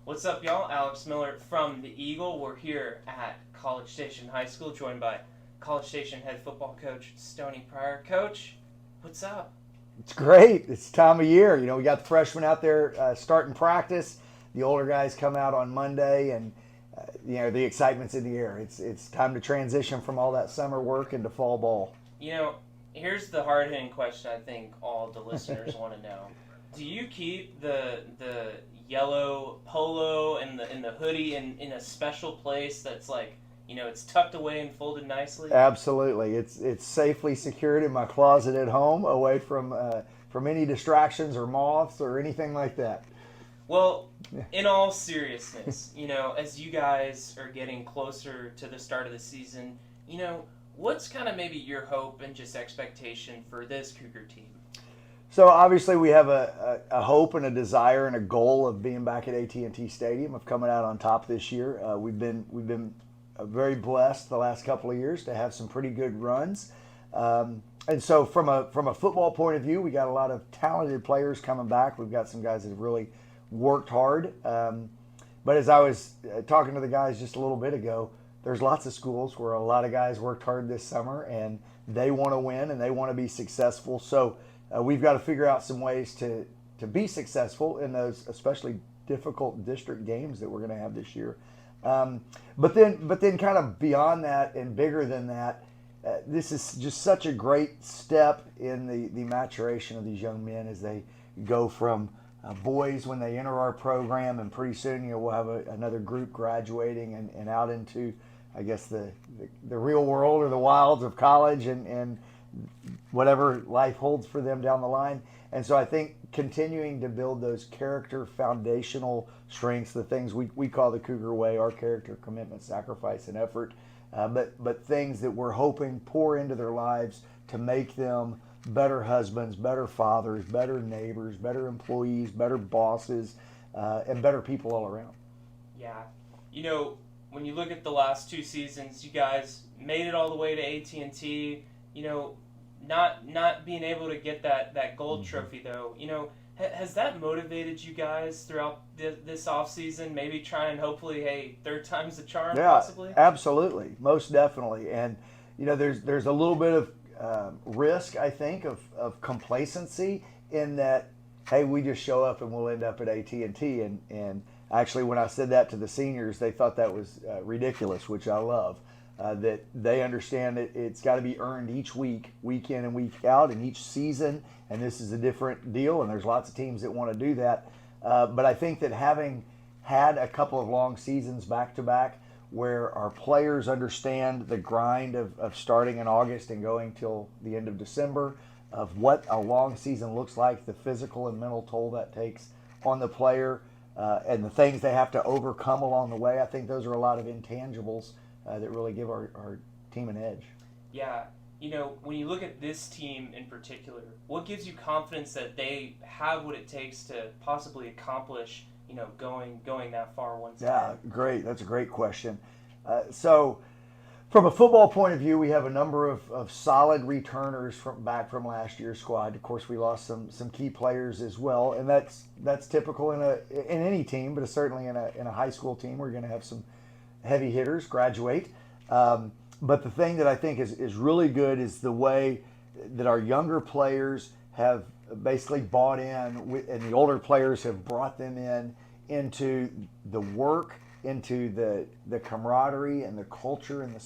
What's up, y'all? Alex Miller from the Eagle. We're here at College Station High School, joined by College Station head football coach Stoney Pryor. Coach, what's up? It's great. It's time of year. We got the freshmen out there starting practice. The older guys come out on Monday, and the excitement's in the air. It's time to transition from all that summer work into fall ball. You know, here's the hard-hitting question I think all the listeners want to know. Do you keep the yellow polo and the hoodie in a special place that's like, it's tucked away and folded nicely? Absolutely. It's safely secured in my closet at home, away from any distractions or moths or anything like that. Well, in all seriousness, as you guys are getting closer to the start of the season, what's kind of maybe your hope and just expectation for this Cougar team? So obviously we have a hope and a desire and a goal of being back at AT&T Stadium, of coming out on top this year. We've been very blessed the last couple of years to have some pretty good runs. And so from a football point of view, we got a lot of talented players coming back. We've got some guys that have really worked hard. But as I was talking to the guys just a little bit ago, there's lots of schools where a lot of guys worked hard this summer and they want to win and they want to be successful. So we've got to figure out some ways to be successful in those especially difficult district games that we're going to have this year. But then kind of beyond that and bigger than that, this is just such a great step in the maturation of these young men as they go from boys when they enter our program, and pretty soon we'll have another group graduating and out into, I guess, the real world or the wilds of college and whatever life holds for them down the line. And so I think continuing to build those character foundational strengths, the things we call the Cougar Way, our character, commitment, sacrifice, and effort, but things that we're hoping pour into their lives to make them better husbands, better fathers, better neighbors, better employees, better bosses, and better people all around. Yeah. When you look at the last two seasons, you guys made it all the way to AT&T. Not being able to get that gold trophy, though, has that motivated you guys throughout this offseason? Maybe try and hopefully, hey, third time's the charm, Yeah, possibly? absolutely, most definitely. And there's a little bit of risk, I think, of complacency in that, hey, we just show up and we'll end up at AT&T. And actually, when I said that to the seniors, they thought that was ridiculous, which I love. That they understand that it's got to be earned each week in and week out, and each season, and this is a different deal, and there's lots of teams that want to do that. But I think that having had a couple of long seasons back-to-back where our players understand the grind of starting in August and going till the end of December, of what a long season looks like, the physical and mental toll that takes on the player, and the things they have to overcome along the way, I think those are a lot of intangibles that really give our team an edge. Yeah. When you look at this team in particular, what gives you confidence that they have what it takes to possibly accomplish, going that far once again? Yeah, great. That's a great question. So, from a football point of view, we have a number of solid returners back from last year's squad. Of course, we lost some key players as well, and that's typical in any team, but certainly in a high school team. We're going to have some heavy hitters graduate. But the thing that I think is really good is the way that our younger players have basically bought in, and the older players have brought them into the work, into the camaraderie and the culture and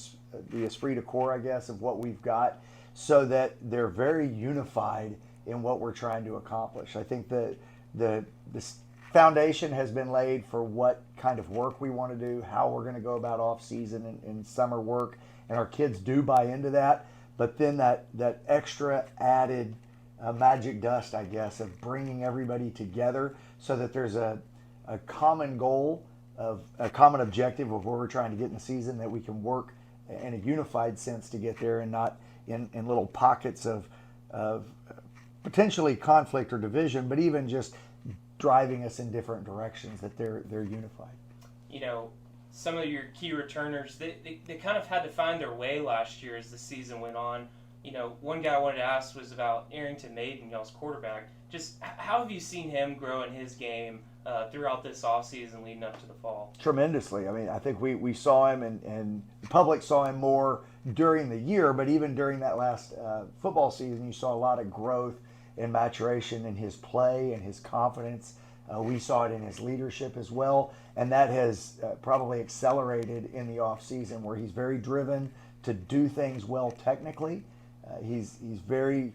the esprit de corps, I guess, of what we've got, so that they're very unified in what we're trying to accomplish. I think the foundation has been laid for what kind of work we want to do, how we're going to go about off season and summer work, and our kids do buy into that. But then that extra added magic dust, I guess, of bringing everybody together so that there's a common goal, of a common objective of where we're trying to get in the season, that we can work in a unified sense to get there, and not in little pockets of potentially conflict or division, but even just driving us in different directions, that they're unified. Some of your key returners, they kind of had to find their way last year as the season went on. One guy I wanted to ask was about Arrington Maiden, y'all's quarterback. Just how have you seen him grow in his game throughout this offseason leading up to the fall? Tremendously. I mean, I think we saw him, and the public saw him more during the year, but even during that last football season, you saw a lot of growth and maturation in his play and his confidence. We saw it in his leadership as well, and that has probably accelerated in the off season, where he's very driven to do things well technically. He's very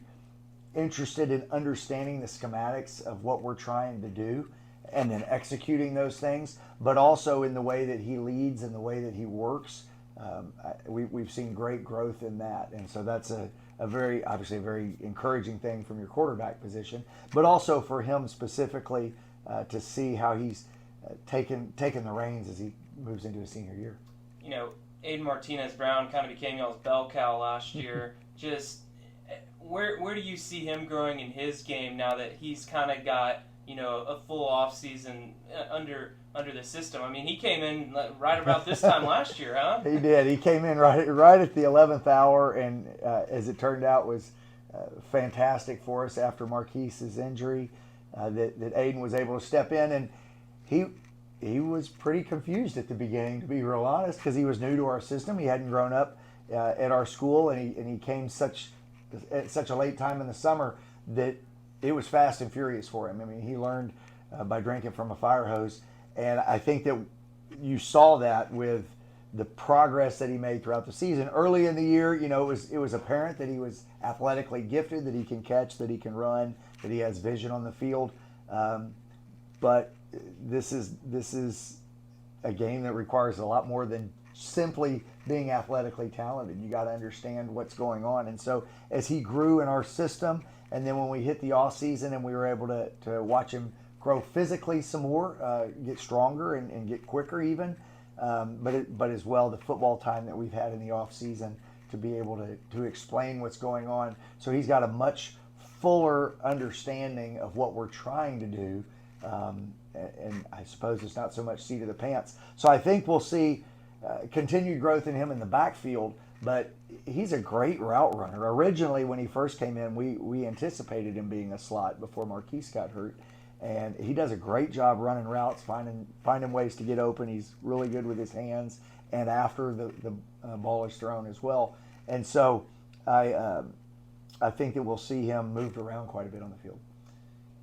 interested in understanding the schematics of what we're trying to do and then executing those things, but also in the way that he leads and the way that he works. We've seen great growth in that, and so that's a very, obviously a very encouraging thing from your quarterback position, but also for him specifically to see how he's taken the reins as he moves into his senior year. You know, Aiden Martinez-Brown kind of became y'all's bell cow last year. Just where do you see him growing in his game now that he's kind of got, you know, a full off season under the system? I mean, he came in right about this time last year, huh? He did. He came in right at the 11th hour, and as it turned out, was fantastic for us after Marquise's injury. That Aiden was able to step in, and he was pretty confused at the beginning, to be real honest, because he was new to our system. He hadn't grown up at our school, and he came at such a late time in the summer that it was fast and furious for him. I mean, he learned by drinking from a fire hose, and I think that you saw that with the progress that he made throughout the season. Early in the year, you know, it was apparent that he was athletically gifted, that he can catch, that he can run, that he has vision on the field. But this is a game that requires a lot more than simply being athletically talented. You got to understand what's going on. And so as he grew in our system, and then when we hit the off season and we were able to watch him grow physically some more, get stronger and get quicker even, but as well the football time that we've had in the off season to be able to explain what's going on. So he's got a much fuller understanding of what we're trying to do, and I suppose it's not so much seat of the pants. So I think we'll see continued growth in him in the backfield, but he's a great route runner. Originally, when he first came in, we anticipated him being a slot before Marquise got hurt, and he does a great job running routes, finding ways to get open. He's really good with his hands and after the ball is thrown as well. And so I think that we'll see him moved around quite a bit on the field.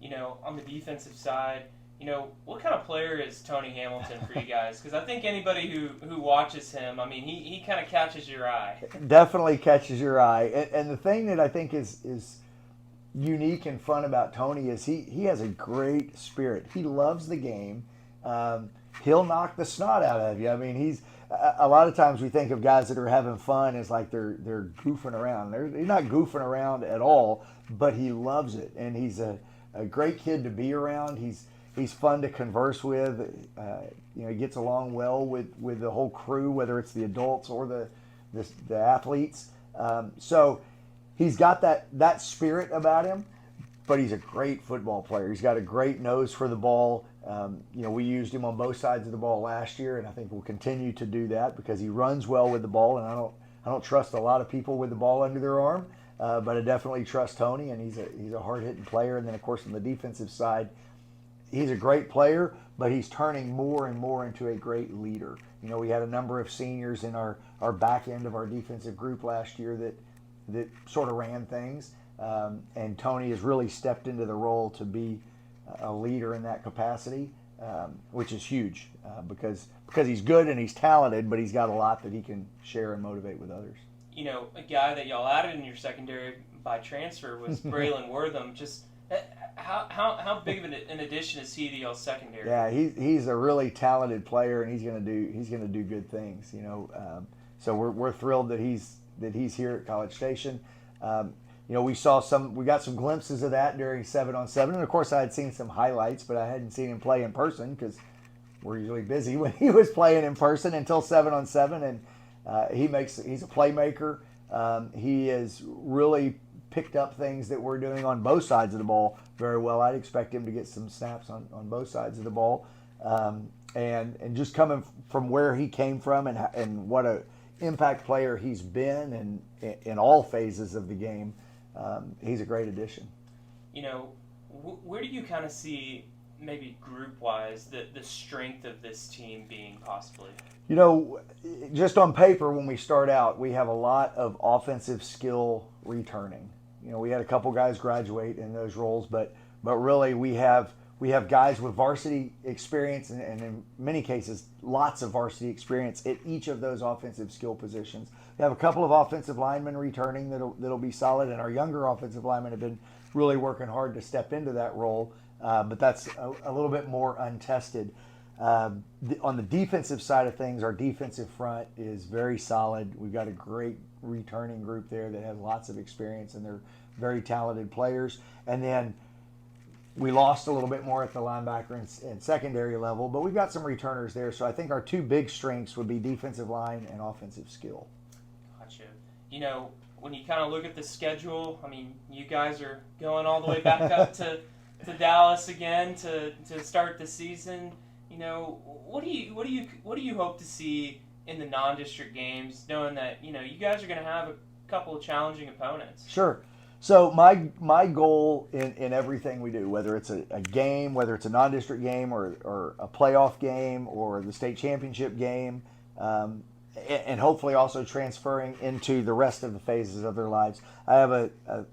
You know, on the defensive side, you know, what kind of player is Tony Hamilton for you guys? Because I think anybody who watches him, I mean, he kind of catches your eye. Definitely catches your eye. And the thing that I think is unique and fun about Tony is he has a great spirit. He loves the game. He'll knock the snot out of you. I mean, he's a lot of times we think of guys that are having fun as like they're goofing around. He's not goofing around at all, but he loves it, and he's a great kid to be around. He's fun to converse with. You know, he gets along well with the whole crew, whether it's the adults or the athletes. So he's got that spirit about him, but he's a great football player. He's got a great nose for the ball. You know, we used him on both sides of the ball last year, and I think we'll continue to do that because he runs well with the ball, and I don't trust a lot of people with the ball under their arm, but I definitely trust Tony, and he's a hard-hitting player. And then, of course, on the defensive side, he's a great player, but he's turning more and more into a great leader. You know, we had a number of seniors in our back end of our defensive group last year that sort of ran things, and Tony has really stepped into the role to be a leader in that capacity, which is huge because he's good and he's talented, but he's got a lot that he can share and motivate with others. You know, a guy that y'all added in your secondary by transfer was Braylon Wortham. Just how big of an addition is he to y'all's secondary? Yeah, he's a really talented player, and he's gonna do good things. You know, so we're thrilled that he's here at College Station. You know, we got some glimpses of that during 7-on-7, and of course I had seen some highlights, but I hadn't seen him play in person because we're usually busy when he was playing in person until 7-on-7, and he's a playmaker. He has really picked up things that we're doing on both sides of the ball very well. I'd expect him to get some snaps on both sides of the ball, and just coming from where he came from and what a impact player he's been and in all phases of the game. He's a great addition. You know, where do you kind of see maybe group-wise, the strength of this team being possibly? You know, just on paper, when we start out, we have a lot of offensive skill returning. You know, we had a couple guys graduate in those roles, but really we have guys with varsity experience and in many cases lots of varsity experience at each of those offensive skill positions. We have a couple of offensive linemen returning that'll be solid, and our younger offensive linemen have been really working hard to step into that role, but that's a little bit more untested. On the defensive side of things, our defensive front is very solid. We've got a great returning group there that has lots of experience, and they're very talented players. And then we lost a little bit more at the linebacker and secondary level, but we've got some returners there. So I think our two big strengths would be defensive line and offensive skill. Gotcha. You know, when you kind of look at the schedule, I mean, you guys are going all the way back up to Dallas again to start the season. You know, what do you hope to see in the non-district games, knowing that, you know, you guys are going to have a couple of challenging opponents? Sure. So my goal in everything we do, whether it's a game, whether it's a non-district game or a playoff game or the state championship game, and hopefully also transferring into the rest of the phases of their lives, I have a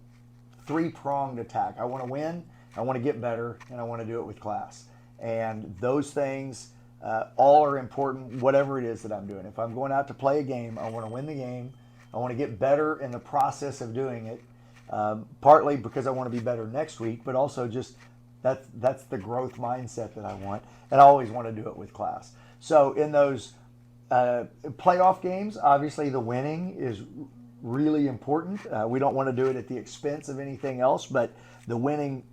three-pronged attack. I want to win, I want to get better, and I want to do it with class. And those things all are important, whatever it is that I'm doing. If I'm going out to play a game, I want to win the game. I want to get better in the process of doing it, partly because I want to be better next week, but also just that's the growth mindset that I want. And I always want to do it with class. So in those playoff games, obviously the winning is really important. We don't want to do it at the expense of anything else, but the winning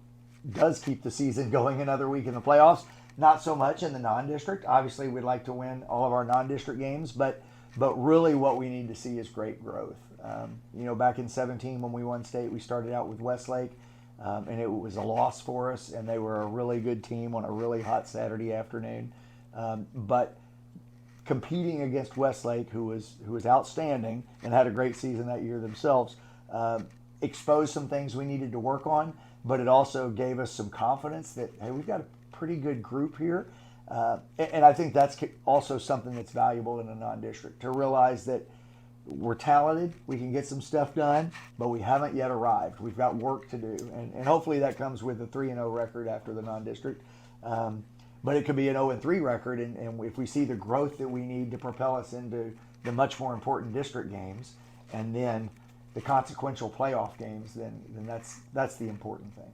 does keep the season going another week in the playoffs. Not so much in the non-district. Obviously, we'd like to win all of our non-district games, but really what we need to see is great growth. You know, back in 2017 when we won state, we started out with Westlake, and it was a loss for us, and they were a really good team on a really hot Saturday afternoon. But competing against Westlake, who was outstanding and had a great season that year themselves, exposed some things we needed to work on, but it also gave us some confidence that, hey, we've got a pretty good group here. And I think that's also something that's valuable in a non-district, to realize that we're talented, we can get some stuff done, but we haven't yet arrived. We've got work to do. And hopefully that comes with a 3-0 record after the non-district. But it could be an 0-3 record, and if we see the growth that we need to propel us into the much more important district games, and then the consequential playoff games, then that's the important thing.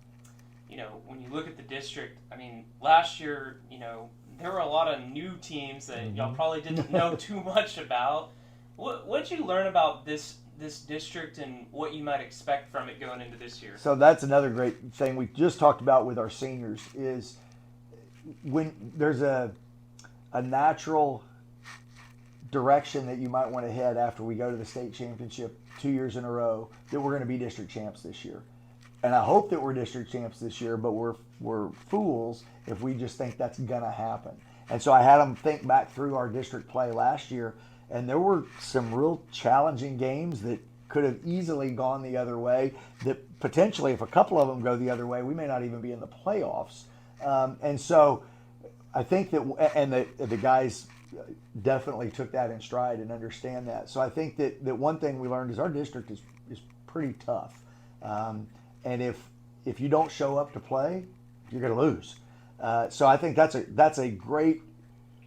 You know, when you look at the district, I mean, last year, you know, there were a lot of new teams that y'all probably didn't know too much about. What did you learn about this district and what you might expect from it going into this year? So that's another great thing we just talked about with our seniors is when there's a natural direction that you might want to head after we go to the state championship 2 years in a row, that we're going to be district champs this year. And I hope that we're district champs this year, but we're fools if we just think that's going to happen. And so I had them think back through our district play last year, and there were some real challenging games that could have easily gone the other way, that potentially if a couple of them go the other way, we may not even be in the playoffs. And so I think that, and the guys definitely took that in stride and understand that. So I think that one thing we learned is our district is pretty tough. And if you don't show up to play, you're going to lose. So I think that's a great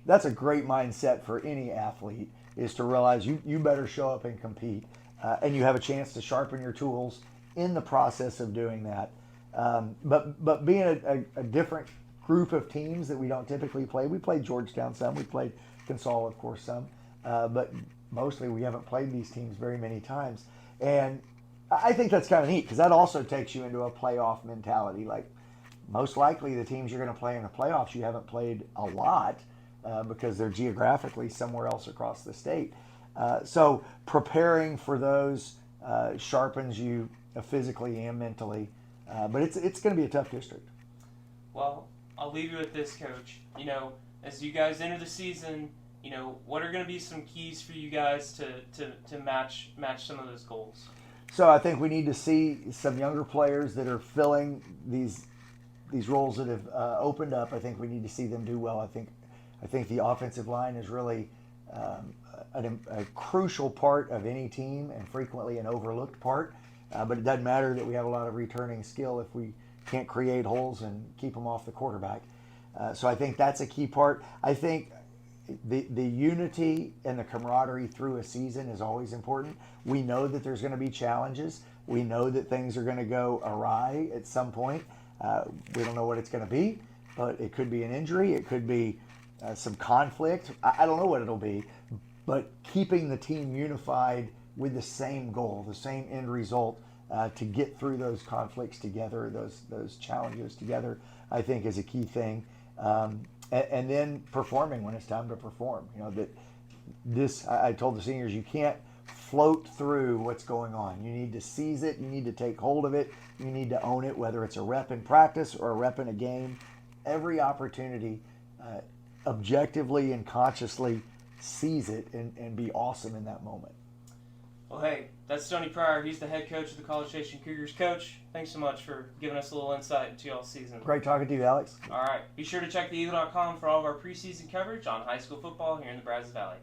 mindset for any athlete, is to realize you better show up and compete, and you have a chance to sharpen your tools in the process of doing that. But being a different group of teams that we don't typically play, we played Georgetown some, we played Consol, of course, some, but mostly we haven't played these teams very many times. And I think that's kind of neat, because that also takes you into a playoff mentality. Like, most likely the teams you're going to play in the playoffs, you haven't played a lot because they're geographically somewhere else across the state. So preparing for those sharpens you physically and mentally. But it's going to be a tough district. Well, I'll leave you with this, Coach. You know, as you guys enter the season, you know, what are going to be some keys for you guys to match some of those goals? So I think we need to see some younger players that are filling these these roles that have opened up, I think we need to see them do well. I think the offensive line is really a crucial part of any team and frequently an overlooked part. But it doesn't matter that we have a lot of returning skill if we can't create holes and keep them off the quarterback. So I think that's a key part. I think the unity and the camaraderie through a season is always important. We know that there's going to be challenges. We know that things are going to go awry at some point. We don't know what it's going to be, but it could be an injury. It could be some conflict. I don't know what it'll be, but keeping the team unified with the same goal, the same end result, to get through those conflicts together, those challenges together, I think is a key thing. And then performing when it's time to perform. You know, that this, I told the seniors, you can't float through what's going on. You need to seize it. You need to take hold of it. You need to own it, whether it's a rep in practice or a rep in a game. Every opportunity, objectively and consciously seize it and be awesome in that moment. Well, hey, that's Stoney Pryor. He's the head coach of the College Station Cougars. Coach, thanks so much for giving us a little insight into y'all's season. Great talking to you, Alex. All right. Be sure to check theeagle.com for all of our preseason coverage on high school football here in the Brazos Valley.